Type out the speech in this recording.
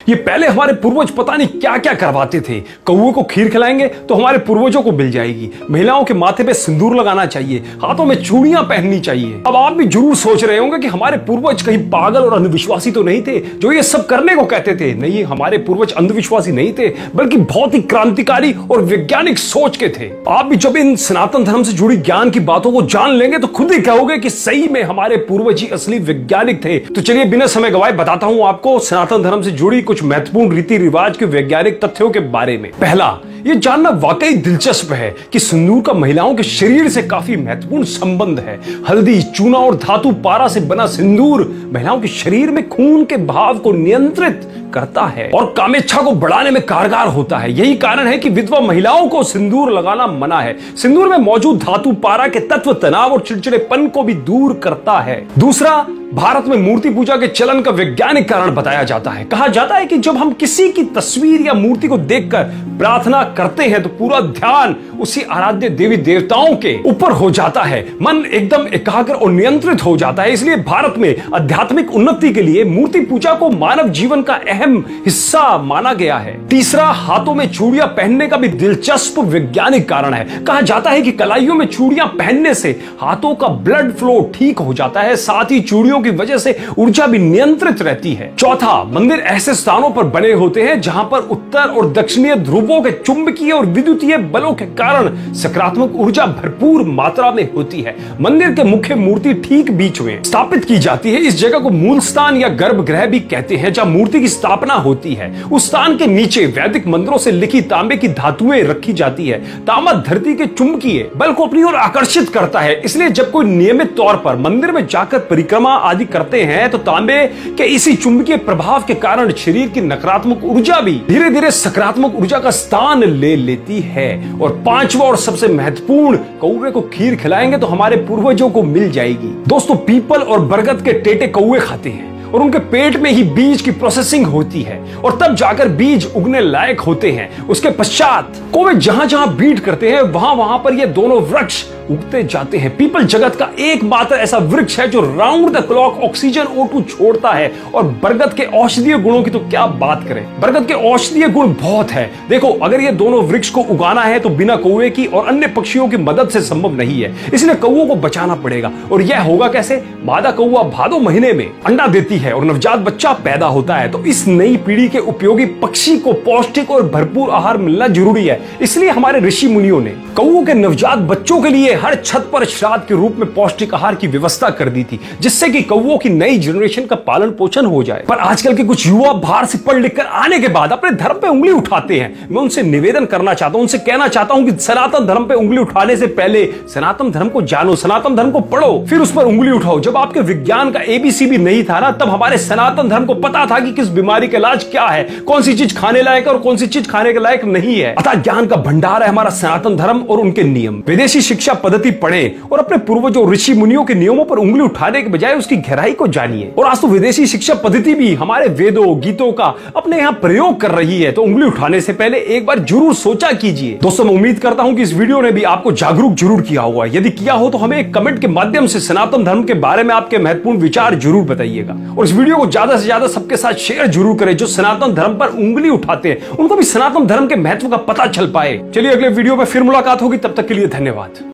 ये पहले हमारे पूर्वज पता नहीं क्या क्या करवाते थे। कौवे को खीर खिलाएंगे तो हमारे पूर्वजों को मिल जाएगी। महिलाओं के माथे पे सिंदूर लगाना चाहिए, हाथों में चूड़ियां पहननी चाहिए। अब आप भी जरूर सोच रहे होंगे कि हमारे पूर्वज कहीं पागल और अंधविश्वासी तो नहीं थे जो ये सब करने को कहते थे। नहीं, हमारे पूर्वज अंधविश्वासी नहीं थे, बल्कि बहुत ही क्रांतिकारी और वैज्ञानिक सोच के थे। आप भी जब इन सनातन धर्म से जुड़ी ज्ञान की बातों को जान लेंगे तो खुद ही कहोगे कि सही में हमारे पूर्वज ही असली वैज्ञानिक थे। तो चलिए बिना समय गवाए बताता हूं आपको सनातन धर्म से जुड़ी कुछ महत्वपूर्ण रीति रिवाज के वैज्ञानिक तथ्यों के बारे में। पहला, ये जानना वाकई दिलचस्प है कि सिंदूर का महिलाओं के शरीर से काफी महत्वपूर्ण संबंध है। हल्दी, चूना और धातु पारा से बना सिंदूर महिलाओं के शरीर में खून के बहाव को नियंत्रित करता है और कामेच्छा को बढ़ाने में कारगर होता है। यही कारण है कि विधवा महिलाओं को सिंदूर लगाना मना है। सिंदूर में मौजूद धातु पारा के तत्व तनाव और चिड़चिड़ेपन को भी दूर करता है। दूसरा, भारत में मूर्ति पूजा के चलन का वैज्ञानिक कारण बताया जाता है। कहा जाता है कि जब हम किसी की तस्वीर या मूर्ति को देखकर प्रार्थना करते हैं तो पूरा ध्यान उसी आराध्य देवी देवताओं के ऊपर हो जाता है। मन एकदम एकाग्र और नियंत्रित हो जाता है। इसलिए भारत में आध्यात्मिक उन्नति के लिए मूर्ति पूजा को मानव जीवन का अहम हिस्सा माना गया है। तीसरा, हाथों में चूड़ियां पहनने का भी दिलचस्प वैज्ञानिक कारण है। कहा जाता है कि कलाइयों में चूड़ियां पहनने से हाथों का ब्लड फ्लो ठीक हो जाता है, साथ ही चूड़ियों की वजह से ऊर्जा भी नियंत्रित रहती है। चौथा, मंदिर ऐसे स्थानों पर बने होते हैं जहां पर उत्तर और दक्षिणीय ध्रुवों के चुंबकीय और विद्युतीय बलों के कारण सकारात्मक ऊर्जा भरपूर मात्रा में होती है। मंदिर के मुख्य मूर्ति ठीक बीच में स्थापित की जाती है। इस जगह को मूल स्थान या गर्भगृह भी कहते हैं जहां मूर्ति की स्थापना होती है। उस स्थान के नीचे वैदिक मंत्रों से लिखी तांबे की धातुएं रखी जाती है। तांबा धरती के चुंबकीय बल को अपनी ओर आकर्षित करता है। इसलिए जब कोई नियमित तौर पर मंदिर में जाकर परिक्रमा आदि करते हैं तो तांबे के इसी चुंबकीय प्रभाव के कारण शरीर की नकारात्मक ऊर्जा भी धीरे धीरे सकारात्मक ऊर्जा का स्थान ले लेती है। और पांचवा और सबसे महत्वपूर्ण, कौवे को खीर खिलाएंगे तो हमारे पूर्वजों को मिल जाएगी। दोस्तों, पीपल और बरगद के टेटे कौवे खाते हैं और उनके पेट में ही बीज की प्रोसेसिंग होती है और तब जाकर बीज उगने लायक होते हैं। उसके पश्चात कौवे जहां जहां बीट करते हैं वहां वहां पर ये दोनों वृक्ष उगते जाते हैं। पीपल जगत का एकमात्र ऐसा वृक्ष है जो round the clock oxygen O2 छोड़ता है। और बरगद के औषधीय गुणों की तो क्या बात करें, बरगद के औषधीय गुण बहुत है। देखो, अगर ये दोनों वृक्ष को उगाना है तो बिना कौवे की और अन्य पक्षियों की मदद से संभव नहीं है। इसलिए कौवों को बचाना पड़ेगा। और यह होगा कैसे? मादा कौवा भादो महीने में अंडा देती है और नवजात बच्चा पैदा होता है। तो इस नई पीढ़ी के उपयोगी पक्षी को पौष्टिक और भरपूर आहार मिलना जरूरी है। इसलिए हमारे ऋषि मुनियों ने कौवों के नवजात बच्चों के लिए हर छत पर श्राद्ध के रूप में पौष्टिक आहार की व्यवस्था कर दी थी, जिससे कि कौवों की नई जनरेशन का पालन पोषण हो जाए। पर आजकल के कुछ युवा बाहर से पढ़ लिख कर आने के बाद अपने धर्म पे उंगली उठाते हैं। मैं उनसे निवेदन करना चाहता हूं, उनसे कहना चाहता हूं कि सनातन धर्म पे उंगली उठाने से पहले सनातन धर्म को जानो, सनातन धर्म को पढ़ो, फिर उस पर उंगली उठाओ। जब आपके विज्ञान का ABC भी नहीं था ना, तब हमारे सनातन धर्म को पता था कि किस बीमारी का इलाज क्या है, कौन सी चीज खाने लायक और कौन सी चीज खाने के लायक नहीं है। अतः ज्ञान का भंडार है हमारा सनातन धर्म और उनके नियम। विदेशी शिक्षा पद्धति पढ़े और अपने पूर्वजों ऋषि मुनियों के नियमों पर उंगली उठाने के बजाय उसकी गहराई को जानिए। और आज तो विदेशी शिक्षा पद्धति भी हमारे वेदों गीतों का अपने यहाँ प्रयोग कर रही है। तो उंगली उठाने से पहले एक बार जरूर सोचा कीजिए। दोस्तों, मैं उम्मीद करता हूं कि इस वीडियो ने भी आपको जागरूक जरूर किया होगा। यदि किया हो तो हमें एक कमेंट के माध्यम से सनातन धर्म के बारे में आपके महत्वपूर्ण विचार जरूर बताइएगा। और इस वीडियो को ज्यादा से ज्यादा सबके साथ शेयर जरूर करें जो सनातन धर्म पर उंगली उठाते हैं, उनको भी सनातन धर्म के महत्व का पता चल पाए। चलिए अगले वीडियो में फिर मुलाकात होगी, तब तक के लिए धन्यवाद।